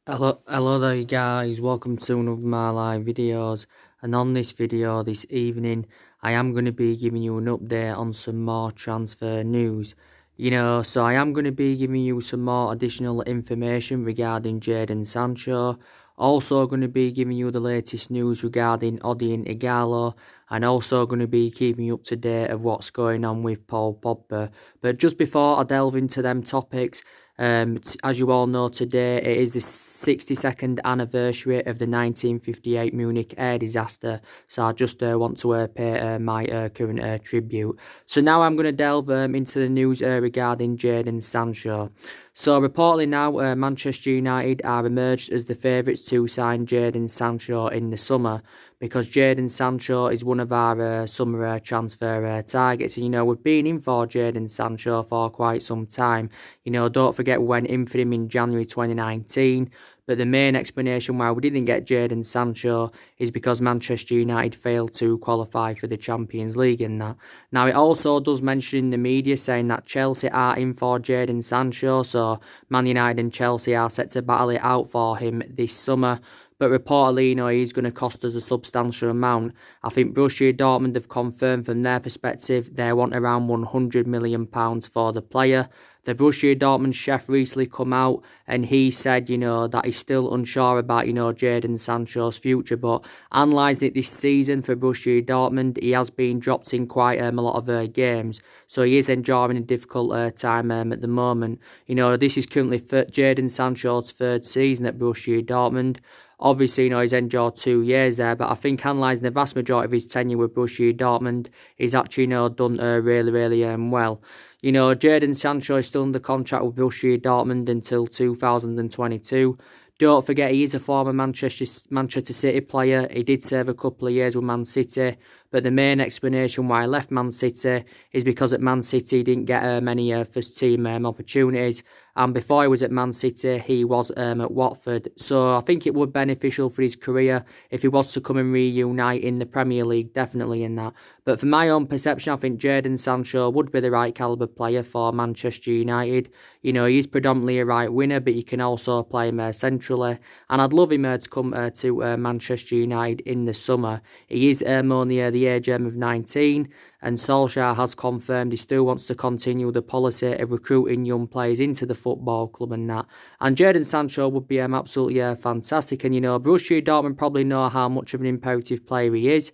Hello there guys, welcome to one of my live videos, and on this video this evening I am going to be giving you an update on some more transfer news. So I am going to be giving you some more additional information regarding Jadon Sancho, also going to be giving you the latest news regarding Odion Ighalo, and also going to be keeping you up to date of what's going on with Pogba. But just before I delve into them topics, as you all know, today it is the 62nd anniversary of the 1958 Munich air disaster, so I just want to pay my current tribute. So now I'm going to delve into the news regarding Jadon Sancho. So reportedly now, Manchester United are emerged as the favourites to sign Jadon Sancho in the summer, because Jadon Sancho is one of our summer transfer targets. And, we've been in for Jadon Sancho for quite some time. Don't forget we went in for him in January 2019. But the main explanation why we didn't get Jadon Sancho is because Manchester United failed to qualify for the Champions League in that. Now, it also does mention in the media saying that Chelsea are in for Jadon Sancho, so Man United and Chelsea are set to battle it out for him this summer. But reportedly, he's going to cost us a substantial amount. I think Borussia Dortmund have confirmed from their perspective they want around £100 million for the player. The Borussia Dortmund chef recently come out and he said, that he's still unsure about, Jadon Sancho's future. But analysing it this season for Borussia Dortmund, he has been dropped in quite a lot of games. So he is enduring a difficult time at the moment. This is currently Jadon Sancho's third season at Borussia Dortmund. Obviously, he's endured 2 years there, but I think analysing the vast majority of his tenure with Borussia Dortmund, he's actually, done really well. Jadon Sancho is still under contract with Borussia Dortmund until 2022. Don't forget, he is a former Manchester City player. He did serve a couple of years with Man City, but the main explanation why he left Man City is because at Man City he didn't get many first team opportunities. And before he was at Man City, he was at Watford. So I think it would be beneficial for his career if he was to come and reunite in the Premier League, definitely in that. But from my own perception, I think Jadon Sancho would be the right calibre player for Manchester United. He is predominantly a right winger, but you can also play him centrally. And I'd love him to come to Manchester United in the summer. He is only the age of 19. And Solskjaer has confirmed he still wants to continue the policy of recruiting young players into the football club and that. And Jadon Sancho would be absolutely fantastic. And, Borussia Dortmund probably know how much of an imperative player he is.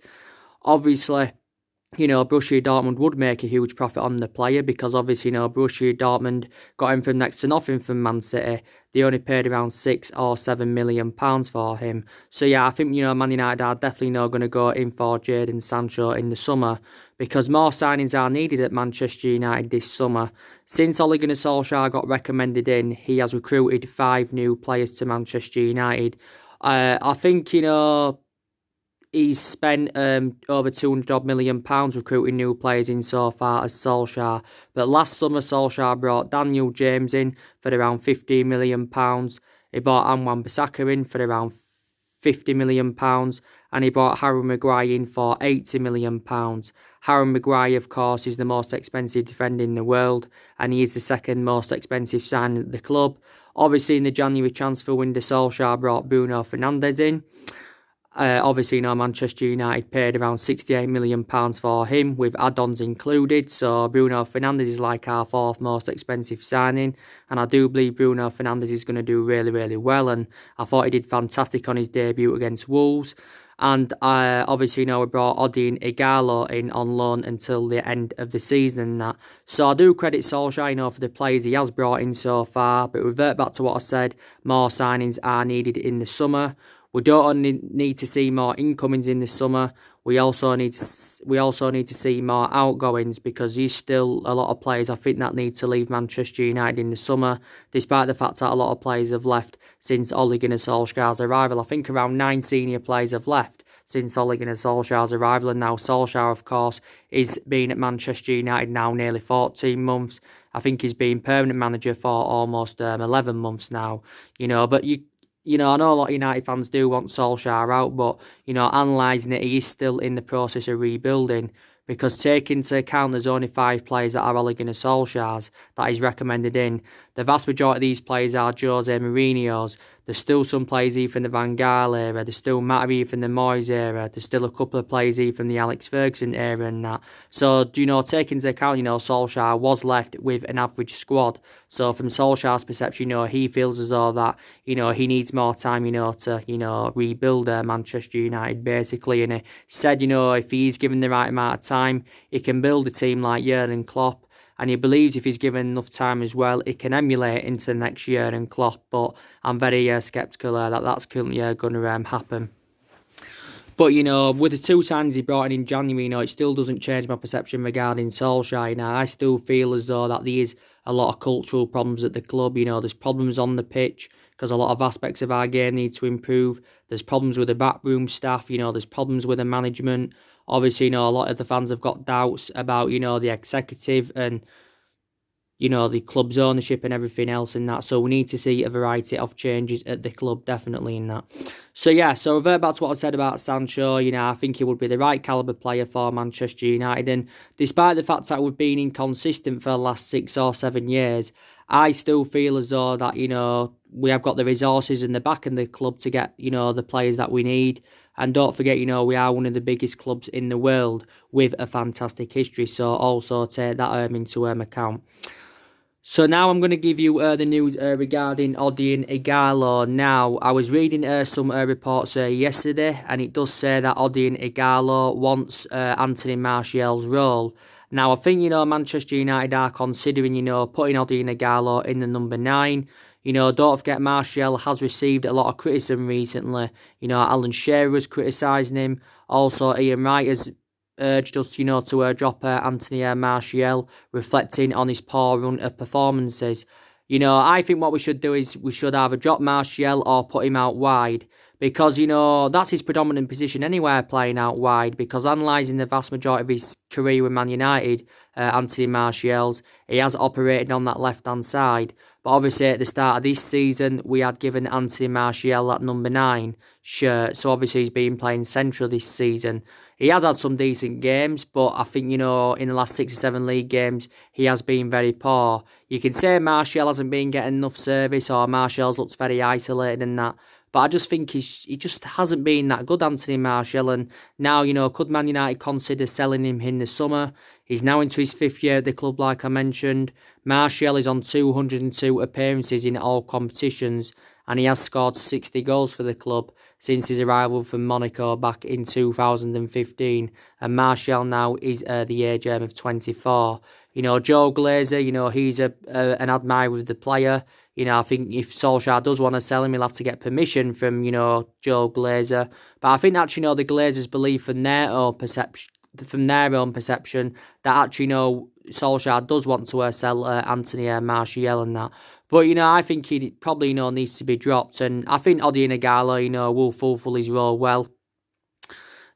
Obviously, Borussia Dortmund would make a huge profit on the player because obviously, Borussia Dortmund got him from next to nothing from Man City. They only paid around £6 or £7 million for him. So, yeah, I think, Man United are definitely not going to go in for Jadon Sancho in the summer because more signings are needed at Manchester United this summer. Since Ole Gunnar Solskjaer got recommended in, he has recruited 5 new players to Manchester United. I think, he's spent over £200 million recruiting new players in so far as Solskjaer. But last summer, Solskjaer brought Daniel James in for around £15 million. He brought Anwan Bissaka in for around £50 million. And he brought Harry Maguire in for £80 million. Harry Maguire, of course, is the most expensive defender in the world. And he is the second most expensive signing at the club. Obviously, in the January transfer window, Solskjaer brought Bruno Fernandes in. Obviously, Manchester United paid around £68 million for him, with add-ons included. So Bruno Fernandes is like our 4th most expensive signing, and I do believe Bruno Fernandes is going to do really well. And I thought he did fantastic on his debut against Wolves. And obviously, we brought Odion Ighalo in on loan until the end of the season and that. So I do credit Solskjaer, for the players he has brought in so far. But revert back to what I said, more signings are needed in the summer. We don't only need to see more incomings in the summer. We also need to see more outgoings because there's still a lot of players I think that need to leave Manchester United in the summer, despite the fact that a lot of players have left since Ole Gunnar Solskjaer's arrival. I think around 9 senior players have left since Ole Gunnar Solskjaer's arrival, and now Solskjaer, of course, is been at Manchester United now nearly 14 months. I think he's been permanent manager for almost 11 months now. But I know a lot of United fans do want Solskjaer out, but, analysing it, he is still in the process of rebuilding because taking into account there's only 5 players that are Ole Gunnar Solskjaer's that he's recommended in. The vast majority of these players are Jose Mourinho's. There's still some players here from the Van Gaal era. There's still Matty here from the Moyes era. There's still a couple of players here from the Alex Ferguson era and that. So, taking into account, Solskjaer was left with an average squad. So from Solskjaer's perception, he feels as though that, he needs more time, to, rebuild Manchester United, basically. And he said, if he's given the right amount of time, he can build a team like Jurgen Klopp. And he believes if he's given enough time as well, it can emulate into the next year and Klopp. But I'm very sceptical that that's currently going to happen. But, with the two signings he brought in January, it still doesn't change my perception regarding Solskjaer. Now, I still feel as though that there is a lot of cultural problems at the club. There's problems on the pitch because a lot of aspects of our game need to improve. There's problems with the backroom staff. There's problems with the management. Obviously, a lot of the fans have got doubts about, the executive and, the club's ownership and everything else in that. So we need to see a variety of changes at the club, definitely in that. So revert back to what I said about Sancho. I think he would be the right calibre player for Manchester United. And despite the fact that we've been inconsistent for the last 6 or 7 years, I still feel as though that, we have got the resources in the back of the club to get, the players that we need. And don't forget, we are one of the biggest clubs in the world with a fantastic history. So also take that into account. So now I'm going to give you the news regarding Odion Ighalo. Now, I was reading some reports yesterday, and it does say that Odion Ighalo wants Anthony Martial's role. Now, I think, Manchester United are considering, putting Odion Ighalo in the number 9. Don't forget Martial has received a lot of criticism recently. Alan Shearer was criticising him. Also, Ian Wright has urged us, to drop Anthony Martial, reflecting on his poor run of performances. I think what we should do is we should either drop Martial or put him out wide. Because, that's his predominant position anywhere, playing out wide. Because analysing the vast majority of his career with Man United, Anthony Martial's, he has operated on that left-hand side. But obviously, at the start of this season, we had given Anthony Martial that number 9 shirt. So obviously, he's been playing central this season. He has had some decent games, but I think, in the last 6 or 7 league games, he has been very poor. You can say Martial hasn't been getting enough service, or Martial's looks very isolated and that. But I just think he just hasn't been that good, Anthony Martial. And now, could Man United consider selling him in the summer? He's now into his 5th year at the club, like I mentioned. Martial is on 202 appearances in all competitions, and he has scored 60 goals for the club since his arrival from Monaco back in 2015. And Martial now is the age of 24. Joe Glazer, he's an admirer of the player. I think if Solskjaer does want to sell him, he'll have to get permission from, Joe Glazer. But I think actually, the Glazers believe from their own perception, that actually, Solskjaer does want to sell Anthony Martial and that. But, I think he probably, needs to be dropped. And I think Odion Ighalo, will fulfil his role well.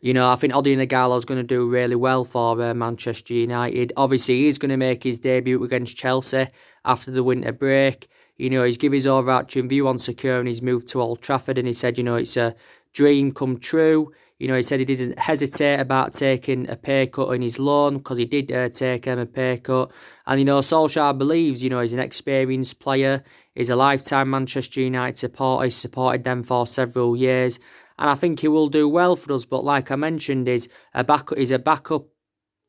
I think Odion Ighalo is going to do really well for Manchester United. Obviously, he's going to make his debut against Chelsea after the winter break. He's given his overarching view on securing his move to Old Trafford, and he said, it's a dream come true. He said he didn't hesitate about taking a pay cut in his loan, because he did take a pay cut. And, Solskjaer believes, he's an experienced player. He's a lifetime Manchester United supporter. He's supported them for several years. And I think he will do well for us. But like I mentioned, he's a backup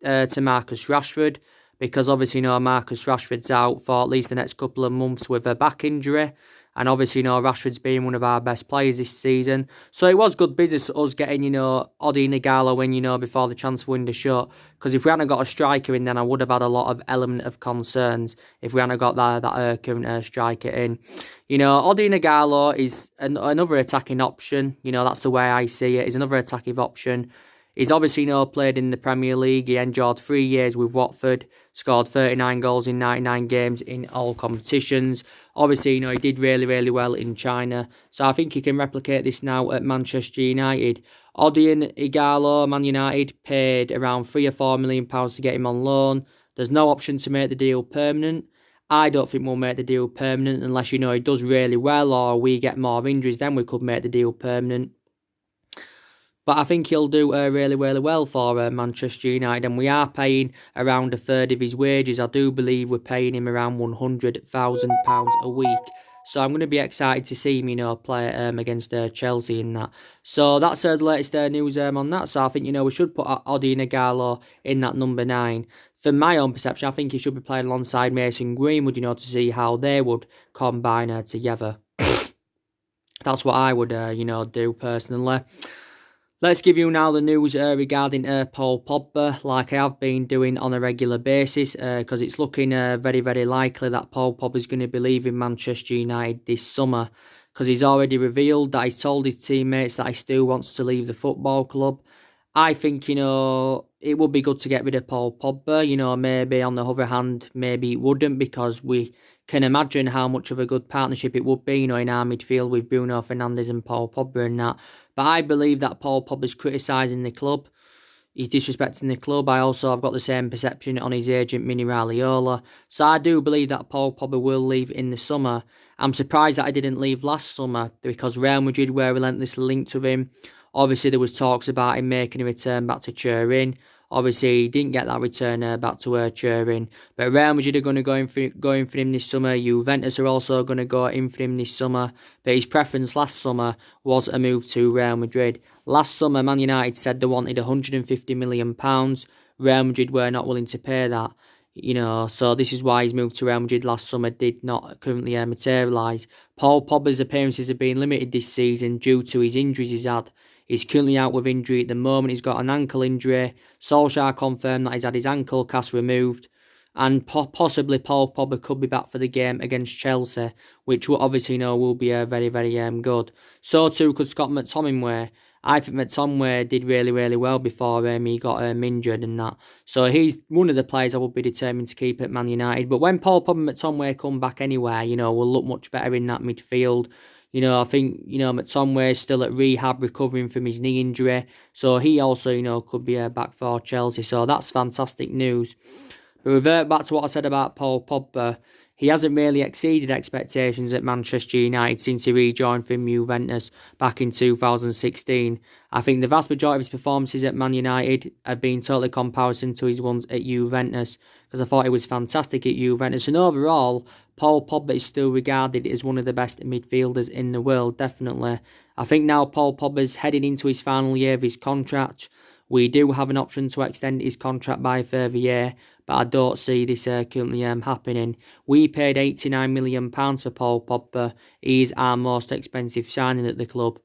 to Marcus Rashford. Because obviously, Marcus Rashford's out for at least the next couple of months with a back injury. And obviously, Rashford's been one of our best players this season. So it was good business us getting, Odion Ighalo in, before the transfer window shut. Because if we hadn't got a striker in, then I would have had a lot of element of concerns if we hadn't got that current striker in. Odion Ighalo is another attacking option. That's the way I see it. He's another attacking option. He's obviously played in the Premier League. He endured 3 years with Watford, scored 39 goals in 99 games in all competitions. Obviously, he did really, really well in China. So I think he can replicate this now at Manchester United. Odion Ighalo, Man United, paid around £3 or £4 million to get him on loan. There's no option to make the deal permanent. I don't think we'll make the deal permanent unless, he does really well or we get more injuries. Then we could make the deal permanent. But I think he'll do really, really well for Manchester United. And we are paying around a third of his wages. I do believe we're paying him around £100,000 a week. So I'm going to be excited to see him, play against Chelsea in that. So that's the latest news on that. So I think, we should put Odion and Ighalo in that number 9. From my own perception, I think he should be playing alongside Mason Greenwood, to see how they would combine together. That's what I would, do personally. Let's give you now the news regarding Paul Pogba, like I have been doing on a regular basis, because it's looking very, very likely that Paul Pogba is going to be leaving Manchester United this summer, because he's already revealed that he's told his teammates that he still wants to leave the football club. I think, it would be good to get rid of Paul Pogba. Maybe on the other hand, maybe it wouldn't, because we can imagine how much of a good partnership it would be, in our midfield with Bruno Fernandes and Paul Pogba and that. But I believe that Paul Pogba's criticising the club. He's disrespecting the club. I also have got the same perception on his agent, Mini Raiola. So I do believe that Paul Pogba will leave in the summer. I'm surprised that I didn't leave last summer, because Real Madrid were relentlessly linked with him. Obviously, there was talks about him making a return back to Turin. Obviously, he didn't get that return back to Turin. But Real Madrid are going to go in for him this summer. Juventus are also going to go in for him this summer. But his preference last summer was a move to Real Madrid. Last summer, Man United said they wanted £150 million. Real Madrid were not willing to pay that. So this is why his move to Real Madrid last summer did not currently materialise. Paul Pogba's appearances have been limited this season due to his injuries he's had. He's currently out with injury at the moment. He's got an ankle injury. Solskjaer confirmed that he's had his ankle cast removed. And possibly Paul Pogba could be back for the game against Chelsea, which will obviously will be very, very good. So too could Scott McTominay. I think McTominay did really, really well before he got injured and that. So he's one of the players I would be determined to keep at Man United. But when Paul Pogba and McTominay come back anywhere, we'll look much better in that midfield. I think, McTominay is still at rehab recovering from his knee injury. So he also, could be back for Chelsea. So that's fantastic news. But revert back to what I said about Paul Pogba. He hasn't really exceeded expectations at Manchester United since he rejoined from Juventus back in 2016. I think the vast majority of his performances at Man United have been totally comparison to his ones at Juventus, because I thought he was fantastic at Juventus. And overall, Paul Pogba is still regarded as one of the best midfielders in the world, definitely. I think now Paul Pogba's heading into his final year of his contract. We do have an option to extend his contract by a further year, but I don't see this currently happening. We paid £89 million for Paul Pogba. He is our most expensive signing at the club.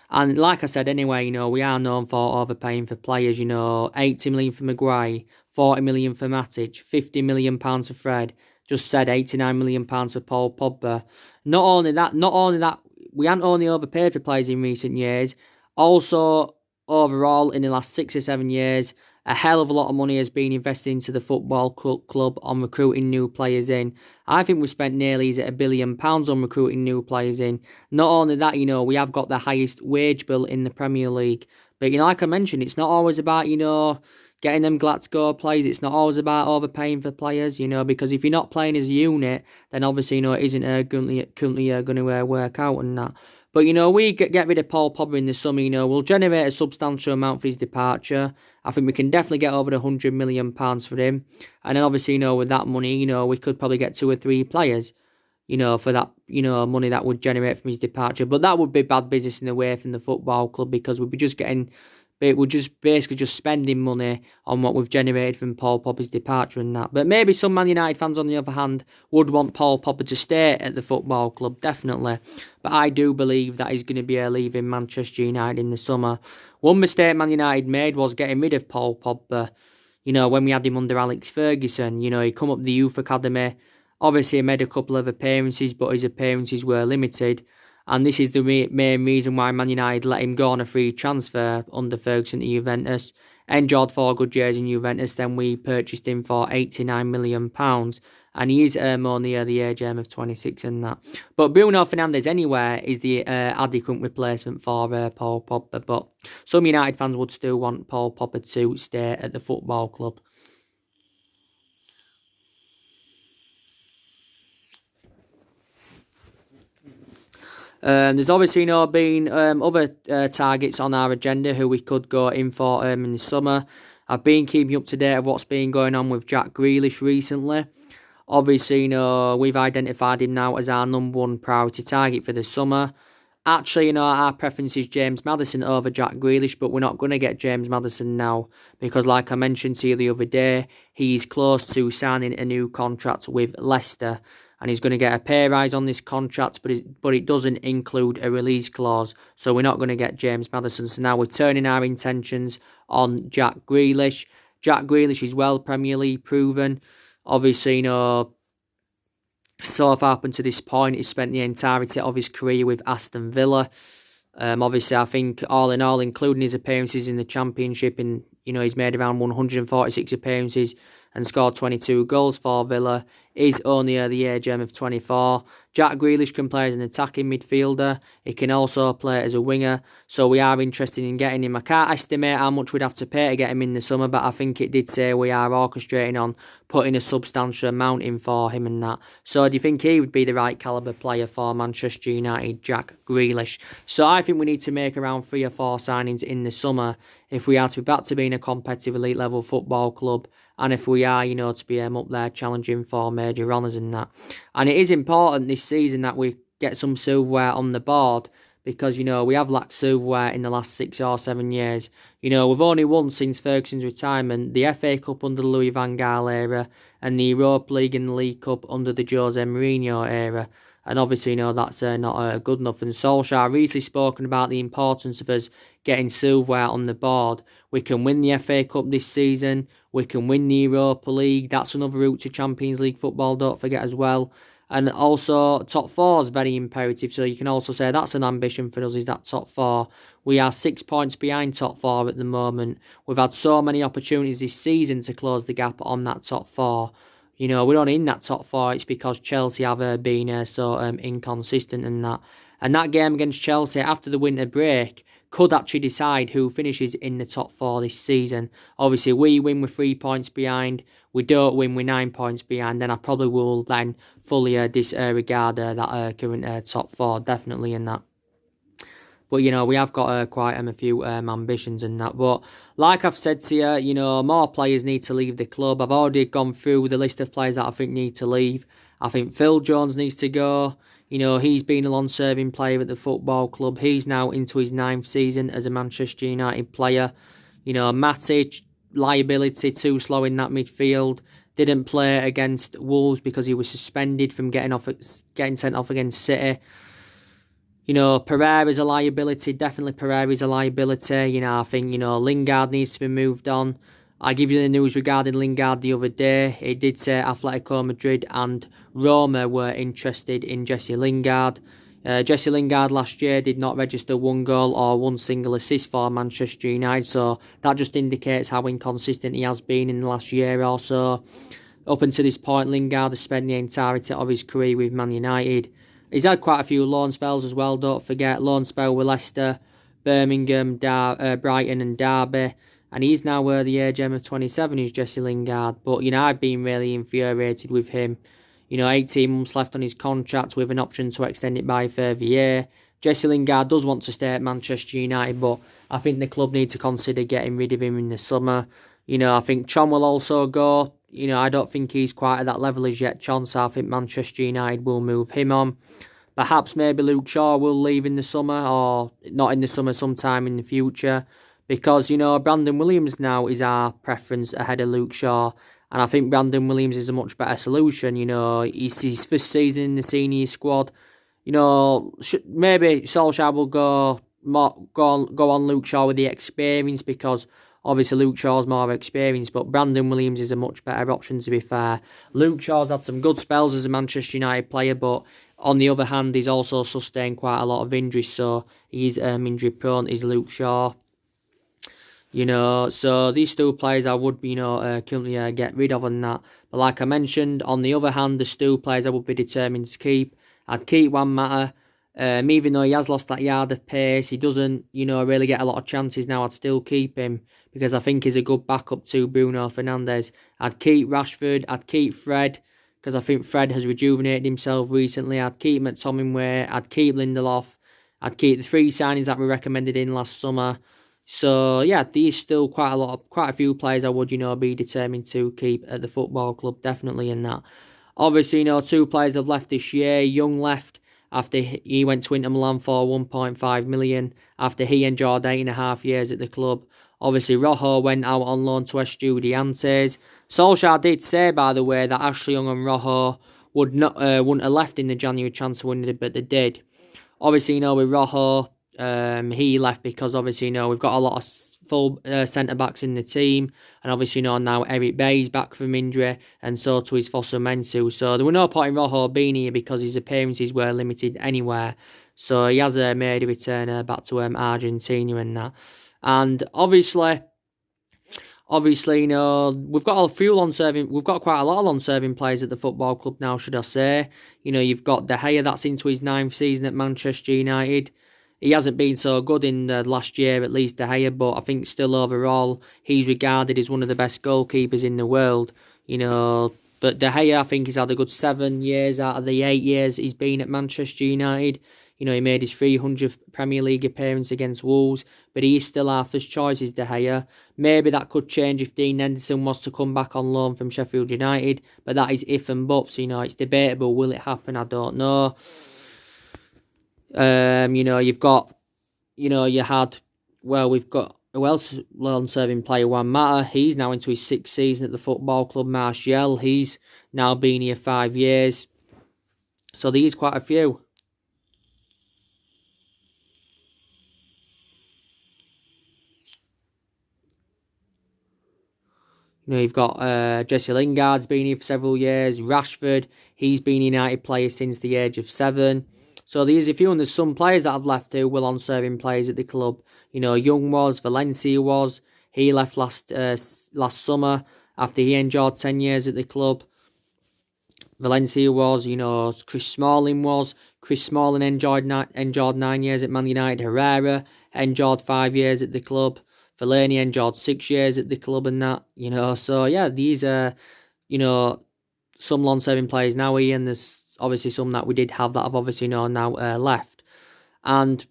And like I said anyway, we are known for overpaying for players, £80 million for Maguire, £40 million for Matic, £50 million for Fred. Just said £89 million for Paul Pogba. Not only that, we haven't only overpaid for players in recent years. Also, overall, in the last 6 or 7 years, a hell of a lot of money has been invested into the football club on recruiting new players in. I think we've spent nearly £1 billion on recruiting new players in. Not only that, we have got the highest wage bill in the Premier League. But, like I mentioned, it's not always about, getting them Glasgow players. It's not always about overpaying for players, because if you're not playing as a unit, then obviously, it isn't currently going to work out and that. But, we get rid of Paul Pogba in the summer, we'll generate a substantial amount for his departure. I think we can definitely get over the £100 million for him. And then obviously, with that money, we could probably get 2 or 3 players, for that, money that would generate from his departure. But that would be bad business in a way from the football club, because we'd be just getting... But we're just basically just spending money on what we've generated from Paul Pogba's departure and that. But maybe some Man United fans, on the other hand, would want Paul Pogba to stay at the football club, definitely. But I do believe that he's going to be leaving Manchester United in the summer. One mistake Man United made was getting rid of Paul Pogba. When we had him under Alex Ferguson, he come up the youth academy. Obviously, he made a couple of appearances, but his appearances were limited. And this is the main reason why Man United let him go on a free transfer under Ferguson to Juventus. Enjoyed 4 good years in Juventus, then we purchased him for £89 million. And he is more near the age of 26 and that. But Bruno Fernandes anywhere is the adequate replacement for Paul Pogba. But some United fans would still want Paul Pogba to stay at the football club. There's obviously been other targets on our agenda who we could go in for in the summer. I've been keeping up to date of what's been going on with Jack Grealish recently. Obviously, we've identified him now as our #1 priority target for the summer. Actually, our preference is James Maddison over Jack Grealish, but we're not going to get James Maddison now because, like I mentioned to you the other day, he's close to signing a new contract with Leicester, and he's going to get a pay rise on this contract, but it doesn't include a release clause, so we're not going to get James Maddison. So now we're turning our intentions on Jack Grealish. Jack Grealish is well Premier League proven. Obviously, so far up until this point, he's spent the entirety of his career with Aston Villa. Obviously, I think all in all, including his appearances in the Championship, and he's made around 146 appearances and scored 22 goals for Villa. He's only at the age of 24. Jack Grealish can play as an attacking midfielder. He can also play as a winger. So we are interested in getting him. I can't estimate how much we'd have to pay to get him in the summer, but I think it did say we are orchestrating on putting a substantial amount in for him and that. So do you think he would be the right calibre player for Manchester United, Jack Grealish? So I think we need to make around 3 or 4 signings in the summer if we are to be back to being a competitive elite level football club, and if we are, to be up there challenging for major honours and that. And it is important this season that we get some silverware on the board because, we have lacked silverware in the last 6 or 7 years. We've only won since Ferguson's retirement the FA Cup under the Louis van Gaal era and the Europa League and the League Cup under the Jose Mourinho era. And obviously, that's not good enough. And Solskjaer recently spoken about the importance of us getting silverware on the board. We can win the FA Cup this season. We can win the Europa League. That's another route to Champions League football, don't forget as well. And also, top 4 is very imperative. So you can also say that's an ambition for us, is that top 4. We are 6 points behind top 4 at the moment. We've had so many opportunities this season to close the gap on that top 4. We're not in that top 4. It's because Chelsea have been so inconsistent and that. And that game against Chelsea after the winter break could actually decide who finishes in the top 4 this season. Obviously, we win with 3 points behind. We don't win with 9 points behind. Then I probably will then fully disregard that current top 4, definitely in that. But, we have got quite a few ambitions in that. But like I've said to you, more players need to leave the club. I've already gone through the list of players that I think need to leave. I think Phil Jones needs to go. He's been a long-serving player at the football club. He's now into his 9th season as a Manchester United player. Matic, liability, too slow in that midfield. Didn't play against Wolves because he was suspended from getting sent off against City. Pereira's a liability. Definitely Pereira's a liability. I think, Lingard needs to be moved on. I give you the news regarding Lingard the other day. It did say Atletico Madrid and Roma were interested in Jesse Lingard. Jesse Lingard last year did not register 1 goal or 1 single assist for Manchester United, so that just indicates how inconsistent he has been in the last year or so. Up until this point, Lingard has spent the entirety of his career with Man United. He's had quite a few loan spells as well, don't forget. Loan spell with Leicester, Birmingham, Brighton and Derby. And he's now the age of 27, is Jesse Lingard. But, I've been really infuriated with him. 18 months left on his contract with an option to extend it by a further year. Jesse Lingard does want to stay at Manchester United, but I think the club need to consider getting rid of him in the summer. I think Chon will also go. I don't think he's quite at that level as yet, Chon, so I think Manchester United will move him on. Perhaps maybe Luke Shaw will leave in the summer, or not in the summer, sometime in the future. Because, Brandon Williams now is our preference ahead of Luke Shaw. And I think Brandon Williams is a much better solution. He's his first season in the senior squad. Maybe Solskjaer will go on Luke Shaw with the experience, because obviously Luke Shaw's more experienced, but Brandon Williams is a much better option, to be fair. Luke Shaw's had some good spells as a Manchester United player, but on the other hand, he's also sustained quite a lot of injuries, so he's injury prone, is Luke Shaw. So these 2 players I would, currently get rid of and that. But like I mentioned, on the other hand, the 2 players I would be determined to keep. I'd keep Juan Mata. Even though he has lost that yard of pace, he doesn't, really get a lot of chances now. I'd still keep him because I think he's a good backup to Bruno Fernandes. I'd keep Rashford. I'd keep Fred because I think Fred has rejuvenated himself recently. I'd keep McTominay. I'd keep Lindelof. I'd keep the 3 signings that were recommended in last summer. So, yeah, these still quite a few players I would, be determined to keep at the football club, definitely in that. Obviously, two players have left this year. Young left after he went to Inter Milan for 1.5 million after he enjoyed 8.5 years at the club. Obviously, Rojo went out on loan to Estudiantes. Solskjaer did say, by the way, that Ashley Young and Rojo wouldn't have left in the January transfer window, but they did. Obviously, with Rojo, he left because obviously, we've got a lot of full centre-backs in the team. And obviously, now Eric Bay's back from injury, and so too is Fosu Mensah. So there were no point in Rojo being here because his appearances were limited anywhere. So he has made a return back to Argentina and that. And obviously, we've got we've got quite a lot of long-serving players at the football club now, should I say. You've got De Gea, that's into his 9th season at Manchester United. He hasn't been so good in the last year, at least De Gea, but I think still overall, he's regarded as one of the best goalkeepers in the world, But De Gea, I think, he's had a good 7 years out of the 8 years he's been at Manchester United. He made his 300th Premier League appearance against Wolves, but he is still our first choice, is De Gea. Maybe that could change if Dean Henderson was to come back on loan from Sheffield United, but that is if and buts. It's debatable. Will it happen? I don't know. You've got, we've got, who else? Long-serving player Juan Mata. He's now into his 6th season at the football club. Martial, he's now been here 5 years. So there's quite a few. You've got Jesse Lingard's been here for several years. Rashford, he's been a United player since the age of 7. So there's a few, and there's some players that have left who were on-serving players at the club. Young was, Valencia was. He left last summer after he enjoyed 10 years at the club. Valencia was, Chris Smalling was. Chris Smalling enjoyed 9 years at Man United. Herrera enjoyed 5 years at the club. Fellaini enjoyed 6 years at the club and that, So, yeah, these are, some long-serving players now here, and there's obviously some that we did have that have obviously now left. And,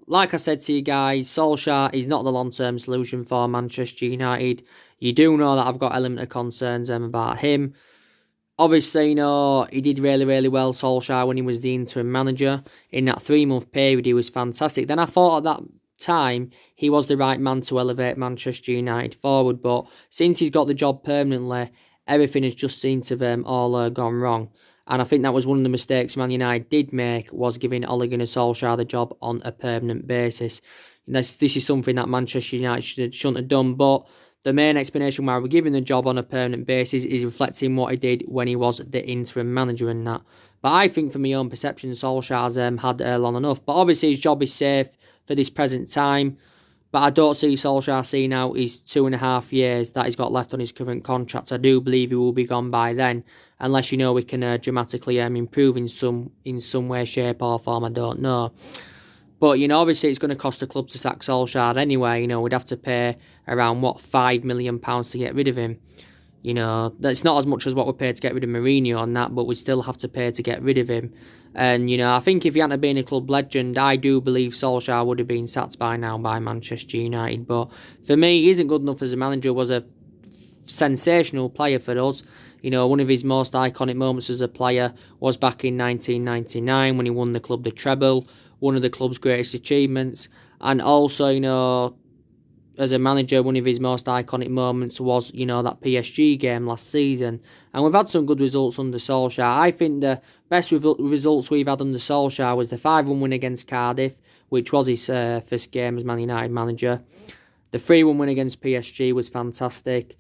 like I said to you guys, Solskjaer is not the long-term solution for Manchester United. You do know that I've got element of concerns about him. Obviously, he did really, really well, Solskjaer, when he was the interim manager. In that 3-month period, he was fantastic. Then I thought at that time he was the right man to elevate Manchester United forward, but since he's got the job permanently, everything has just seemed to have all gone wrong. And I think that was one of the mistakes Man United did make, was giving Ole Gunnar Solskjaer the job on a permanent basis. This is something that Manchester United shouldn't have done, but the main explanation why we're giving the job on a permanent basis is reflecting what he did when he was the interim manager and that. But I think, for my own perception, Solskjaer's had long enough. But obviously his job is safe for this present time. But I don't see Solskjaer seeing out his 2.5 years that he's got left on his current contract. I do believe he will be gone by then, unless we can dramatically improve in some way, shape or form. I don't know. But obviously it's going to cost the club to sack Solskjaer anyway. We'd have to pay around £5 million to get rid of him. That's not as much as what we paid to get rid of Mourinho and that, but we still have to pay to get rid of him. And, I think if he hadn't been a club legend, I do believe Solskjaer would have been sacked by now by Manchester United. But for me, he isn't good enough as a manager. Was a sensational player for us. One of his most iconic moments as a player was back in 1999 when he won the club the treble, one of the club's greatest achievements. And also, as a manager, one of his most iconic moments was, that PSG game last season. And we've had some good results under Solskjaer. I think the best results we've had under Solskjaer was the 5-1 win against Cardiff, which was his first game as Man United manager. The 3-1 win against PSG was fantastic.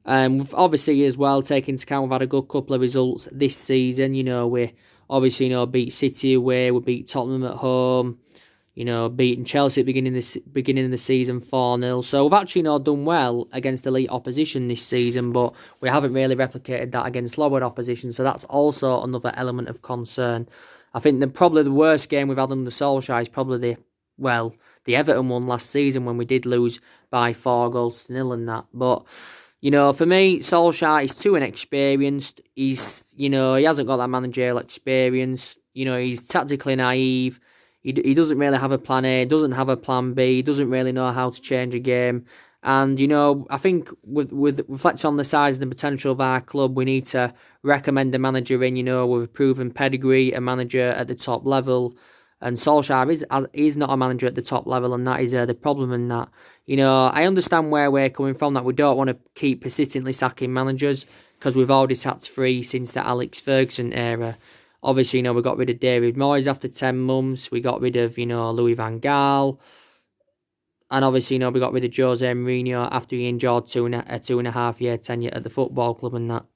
We've obviously as well taken into account we've had a good couple of results this season. We obviously beat City away, we beat Tottenham at home. Beating Chelsea at the beginning of the season 4-0. So we've actually done well against elite opposition this season, but we haven't really replicated that against lower opposition. So that's also another element of concern. I think probably the worst game we've had under Solskjaer is probably the Everton one last season when we did lose by 4-0 and that. But for me, Solskjaer is too inexperienced. He hasn't got that managerial experience. He's tactically naive. He doesn't really have a plan A, doesn't have a plan B, doesn't really know how to change a game. And, I think with reflecting on the size and the potential of our club, we need to recommend a manager in, with a proven pedigree, a manager at the top level. And Solskjaer is not a manager at the top level, and that is the problem in that. I understand where we're coming from, that we don't want to keep persistently sacking managers, because we've already sacked 3 since the Alex Ferguson era. Obviously, we got rid of David Moyes after 10 months. We got rid of, Louis van Gaal. And obviously, we got rid of Jose Mourinho after he enjoyed a 2.5 year tenure at the football club and that.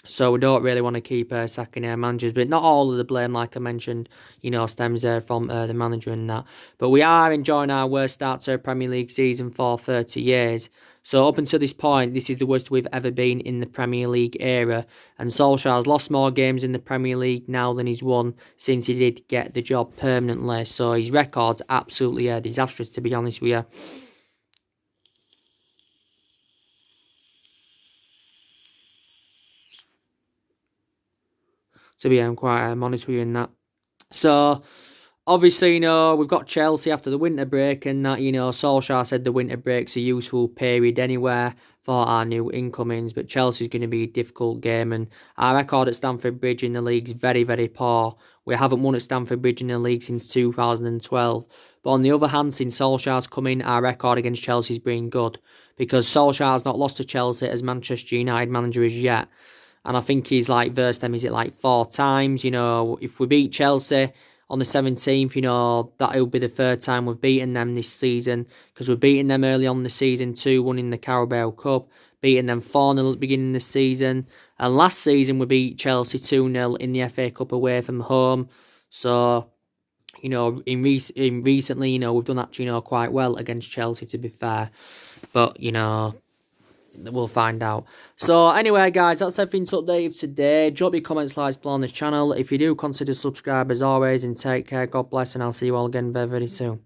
So we don't really want to keep sacking managers, but not all of the blame, like I mentioned, stems from the manager and that. But we are enjoying our worst start to a Premier League season for 30 years. So up until this point, this is the worst we've ever been in the Premier League era. And Solskjaer's lost more games in the Premier League now than he's won since he did get the job permanently. So his record's absolutely disastrous, to be honest with you. To be quite honest with you in that. So, obviously, we've got Chelsea after the winter break, and that, Solskjaer said the winter break's a useful period anywhere for our new incomings, but Chelsea's going to be a difficult game, and our record at Stamford Bridge in the league's very, very poor. We haven't won at Stamford Bridge in the league since 2012. But on the other hand, since Solskjaer's come in, our record against Chelsea's been good, because Solskjaer's not lost to Chelsea as Manchester United manager as yet. And I think he's versed them, is it 4 times? If we beat Chelsea on the 17th, that'll be the 3rd time we've beaten them this season, because we've beaten them early on in the season 2-1 in the Carabao Cup, beating them 4-0 at the beginning of the season, and last season we beat Chelsea 2-0 in the FA Cup away from home. So, recently, we've done that, quite well against Chelsea, to be fair. But, we'll find out. So anyway, guys, that's everything to update today. Drop your comments, likes below on this channel. If you do, consider subscribe as always, and take care. God bless, and I'll see you all again very, very soon.